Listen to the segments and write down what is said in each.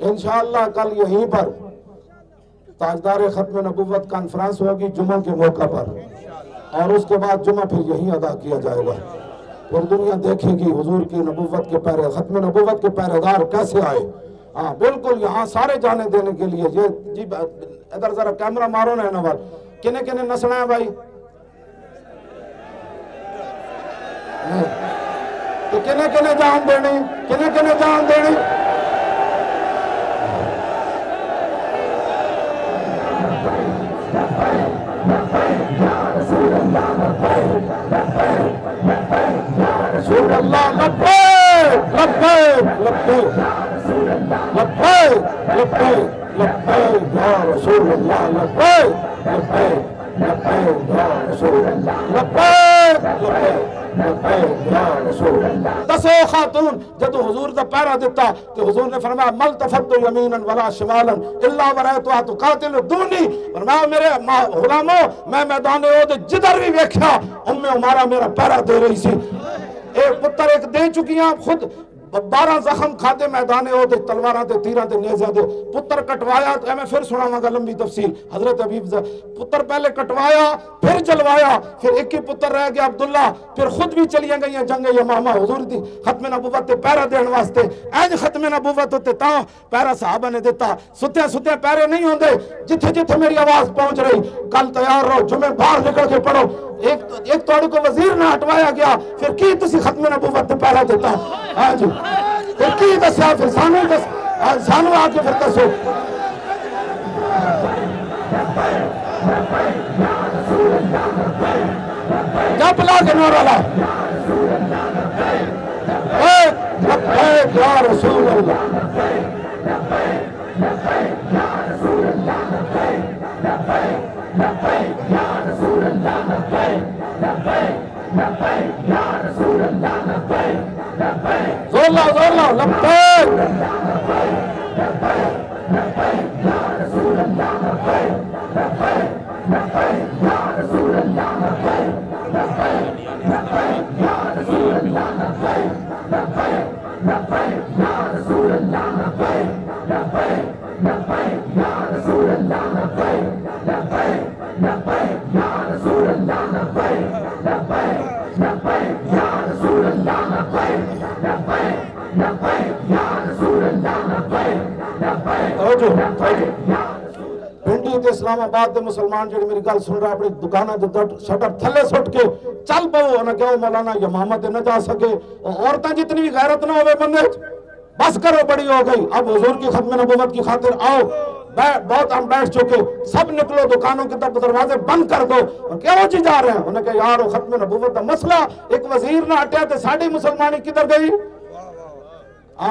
انشاءاللہ کل یہیں پر تاجدار ختم نبوت کانفرنس ہوگی جمعہ کے موقع پر، اور اس کے بعد جمعہ پھر یہیں ادا کیا جائے گا، اور دنیا دیکھے گی حضور کی نبوت کے ختم نبوت کے پہرےدار کیسے آئے۔ ہاں بالکل، یہاں سارے جانے دینے کے لیے جی ادھر ذرا کیمرہ مارو نا نوال، کنے کنے نسنا ہے بھائی؟ تو کنے کنے جان دینی، کنے کنے جان دینی؟ رسول اللہ لبیک لبیک لبیک لبیک لبیک لبیک یا رسول اللہ لبیک لبیک لبیک یا رسول اللہ لبیک لبیک لبیک یا رسول اللہ۔ دسو خاتون جدو حضور دا پیرا دیتا تو حضور نے فرمایا ملتفت یمینا ولا شمالا الا ورأیتها تقاتل دونی، فرمایا میرے غلاموں میں میدان احد جدھر بھی ویکھیا ام عمارہ میرا پیرا دے رہی سی۔ ایک پتر ایک دے چکی ہیں خود 12 زخم کھاتے میدان احد، تلواراں تے تیراں تے نیزاں دے، پتر کٹوایا، میں پھر سناواں گا لمبی تفصیل، حضرت حبیب پتر پہلے کٹوایا پھر جلوایا، پھر ایک ہی پتر رہ گیا عبداللہ، پھر خود بھی چلیاں گئیں جنگ یمامہ حضور دی ختم نبوت تے پیرا دین واسطے، اینج ختم نبوت ہوتے تاں پیرا صحابہ نے دیتا، ستیاں ستیاں پیرے نہیں ہوندے، جتھے جتھے میری آواز پہنچ رہی، کل تیار رہو جمعے باہر نکل کے پڑھو، ایک توڑ کو وزیر نہ ہٹوایا گیا، پھر کی تسی ختم نبوت تے پیرا دیتا، ہاں جی پھر کی دسیا، پھر سانو آ کے پھر دسو۔ جب لا کے نعرہ لا لبیک یا رسول اللہ، زور لاؤ زور لاؤ لبیک پنڈی تے اسلام آباد دے مسلمان جڑے میری گل سن رہا اپنی دکانہ دے شٹر تھلے سٹ کے چل پاؤ، انہیں کہو مولانا یمامہ تے نہ جا سکے، عورتیں جتنی بھی غیرت نہ ہوئے بندے بس کرو بڑی ہو گئی، اب حضور کی ختم نبوت کی خاطر آؤ، بہت ہم بیٹھ چکے، سب نکلو دکانوں کے دروازے بند کر دو، کیوں جی جا رہے ہیں؟ انہیں کہا یار ختم نبوت دا مسئلہ ایک وزیر نہ ہٹیا تے ساڑی مسلمانی کدھر گئی؟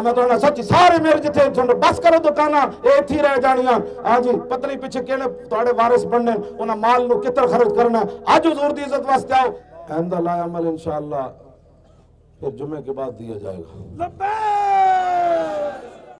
میں تو سچی سارے میرے جتنے بس کرو دکانہ اے تھی رہ جانیاں، ہاں جی پتلی پیچھے کہنے توڑے وارث بننے انہاں مال نو کتر خرچ کرنا، آج حضور دی عزت واسطے آؤ، آئندہ لا عمل انشاءاللہ پھر جمعے کے بعد دیا جائے گا۔